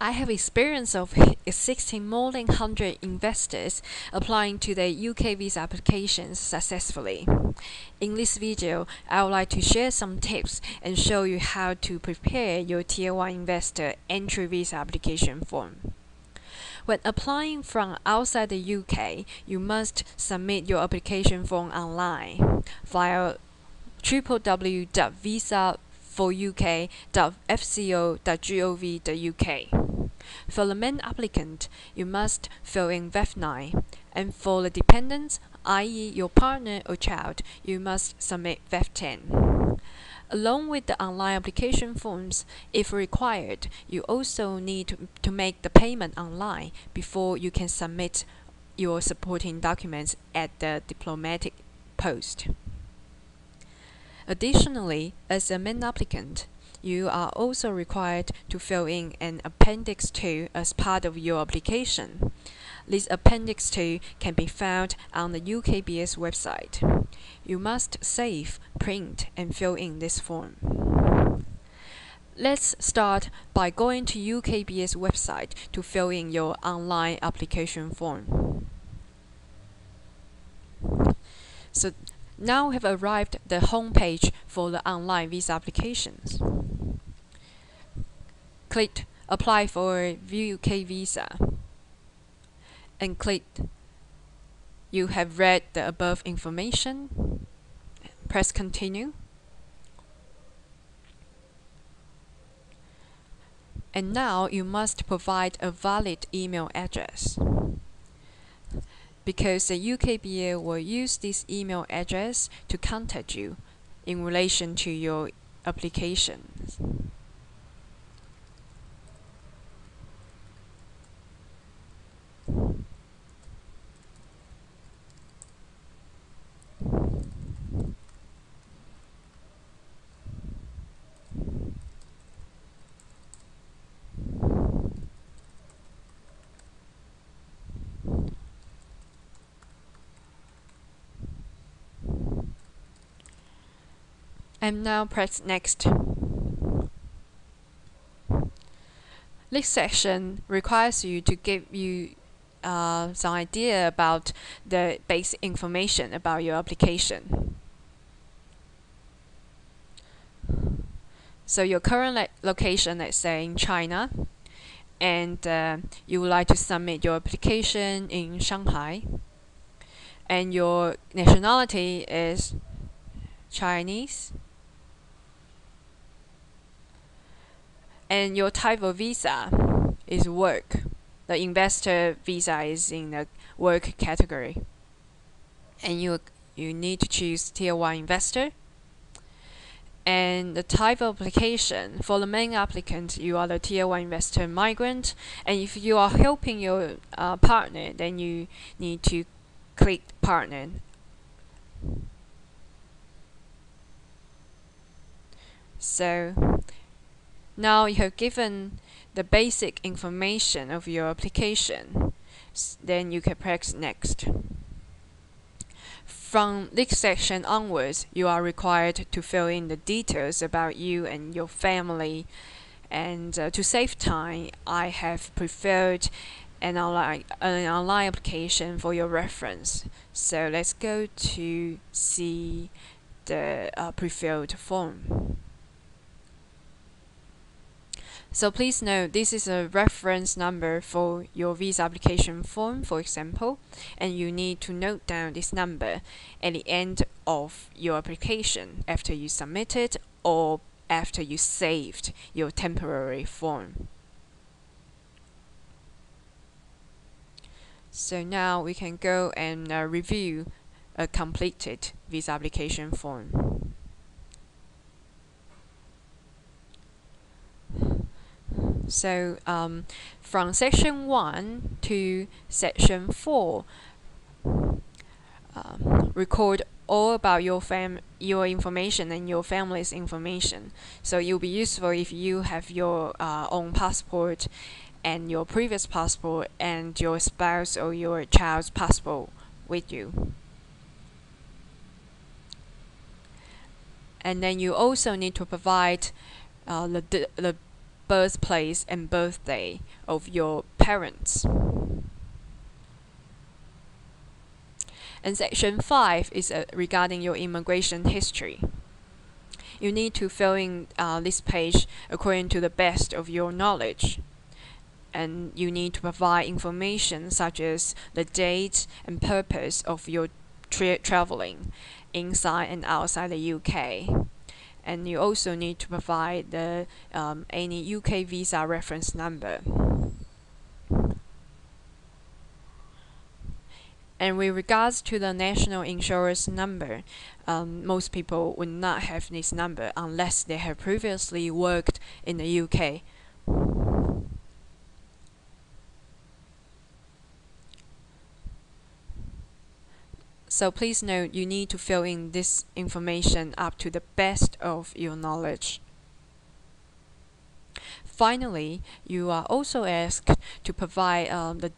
I have experience of assisting more than 100 investors applying to their UK visa applications successfully. In this video, I would like to share some tips and show you how to prepare your Tier 1 investor entry visa application form. When applying from outside the UK, you must submit your application form online via www.visaforuk.fco.gov.uk. For the main applicant, you must fill in VEF9, and for the dependents, i.e. your partner or child, you must submit VEF10. Along with the online application forms, if required, you also need to make the payment online before you can submit your supporting documents at the diplomatic post. Additionally, as a main applicant, you are also required to fill in an Appendix 2 as part of your application. This Appendix 2 can be found on the UKBS website. You must save, print, and fill in this form. Let's start by going to UKBS website to fill in your online application form. So now we have arrived at the home page for the online visa applications. Click Apply for View UK Visa and click You have read the above information. Press Continue. And now you must provide a valid email address, because the UKBA will use this email address to contact you in relation to your applications. And now press Next. This section requires you to give you some idea about the basic information about your application. So your current location, let's say in China, and you would like to submit your application in Shanghai, and your nationality is Chinese, and your type of visa is work. The investor visa is in the work category, and you need to choose Tier 1 investor. And the type of application, for the main applicant, you are the Tier 1 investor migrant, and if you are helping your partner, then you need to click partner. So now you have given the basic information of your application, then you can press Next. From this section onwards, you are required to fill in the details about you and your family, and to save time, I have prepared an online application for your reference. So let's go to see the pre-filled form. So please note, this is a reference number for your visa application form, for example, and you need to note down this number at the end of your application after you submit it or after you saved your temporary form. So now we can go and review a completed visa application form. So from section 1 to section 4, record all about your information and your family's information. So it will be useful if you have your own passport and your previous passport and your spouse or your child's passport with you. And then you also need to provide the birthplace and birthday of your parents. And section 5 is regarding your immigration history. You need to fill in this page according to the best of your knowledge. And you need to provide information such as the date and purpose of your traveling inside and outside the UK. And you also need to provide the any UK visa reference number. And with regards to the national insurance number, most people would not have this number unless they have previously worked in the UK. So please note, you need to fill in this information up to the best of your knowledge. Finally, you are also asked to provide the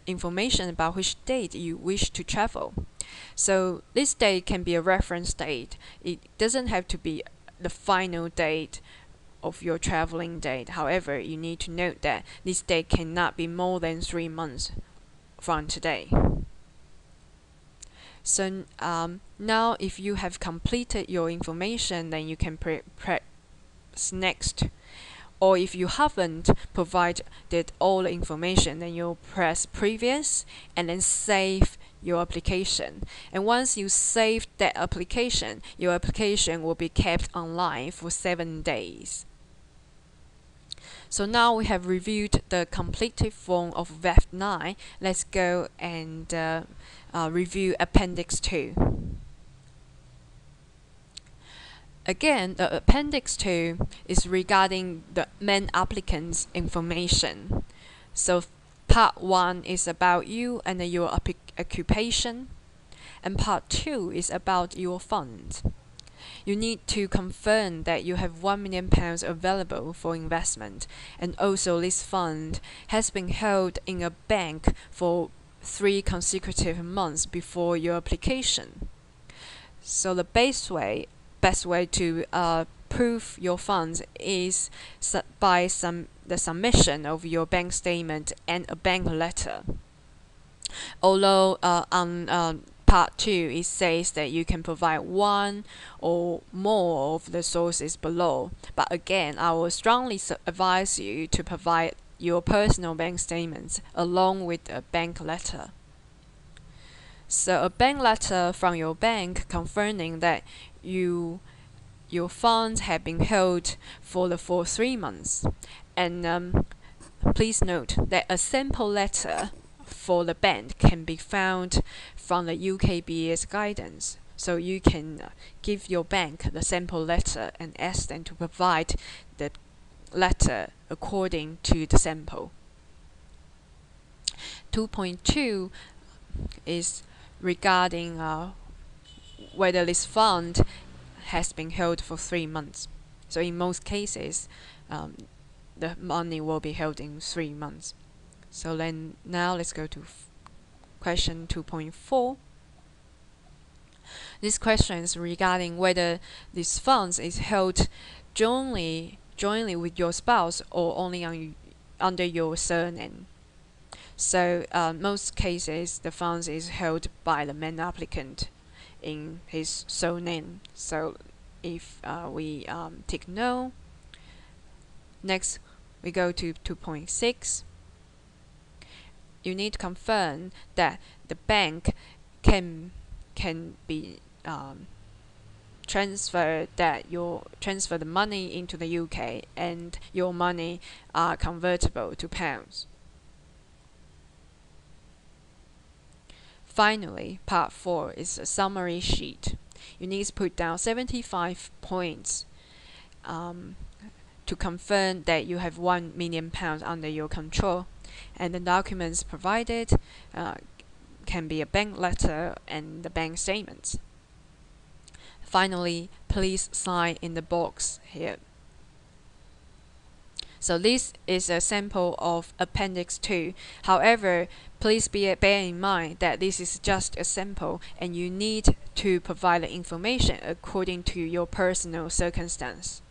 information about which date you wish to travel. So this date can be a reference date. It doesn't have to be the final date of your traveling date. However, you need to note that this date cannot be more than 3 months from today. So now if you have completed your information, then you can press next. Or if you haven't provided all the information, then you'll press previous and then save your application. And once you save that application, your application will be kept online for 7 days. So now we have reviewed the completed form of VEF 9. Let's go and review Appendix 2. Again, the Appendix 2 is regarding the main applicant's information. So Part 1 is about you and your occupation, and Part 2 is about your funds. You need to confirm that you have £1 million available for investment, and also this fund has been held in a bank for 3 consecutive months before your application. So the best way to prove your funds is by the submission of your bank statement and a bank letter. Although on Part 2 it says that you can provide one or more of the sources below, but again, I will strongly advise you to provide your personal bank statements along with a bank letter. So a bank letter from your bank confirming that your funds have been held for 3 months. And please note that a sample letter for the bank can be found from the UKBS guidance. So you can give your bank the sample letter and ask them to provide the letter according to the sample. 2.2 is regarding whether this fund has been held for 3 months. So in most cases, the money will be held in 3 months. So then now let's go to question 2.4. This question is regarding whether this funds is held jointly with your spouse or only under your surname. So most cases the funds is held by the main applicant in his surname. So if we tick no. Next we go to 2.6. You need to confirm that the bank can be transfer the money into the UK and your money are convertible to pounds. Finally, Part 4 is a summary sheet. You need to put down 75 points to confirm that you have £1 million under your control, and the documents provided can be a bank letter and the bank statements. Finally, please sign in the box here. So this is a sample of Appendix 2. However, please bear in mind that this is just a sample and you need to provide the information according to your personal circumstance.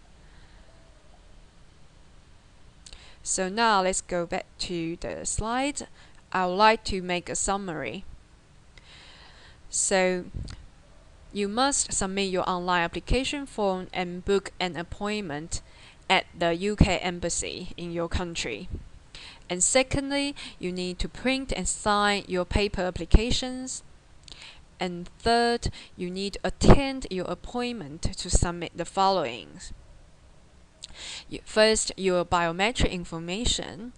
So now let's go back to the slide. I would like to make a summary. So you must submit your online application form and book an appointment at the UK Embassy in your country. And secondly, you need to print and sign your paper applications. And third, you need to attend your appointment to submit the following. First, your biometric information,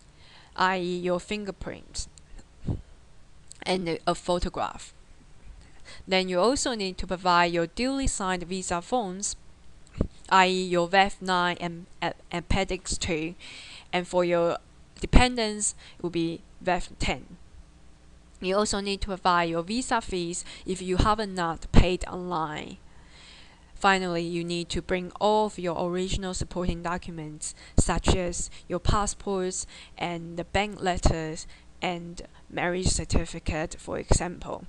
i.e. your fingerprints, and a photograph. Then you also need to provide your duly signed visa forms, i.e. your VEF9 and appendix 2, and for your dependents, it will be VEF10. You also need to provide your visa fees if you haven't not paid online. Finally, you need to bring all of your original supporting documents, such as your passports and the bank letters and marriage certificate, for example.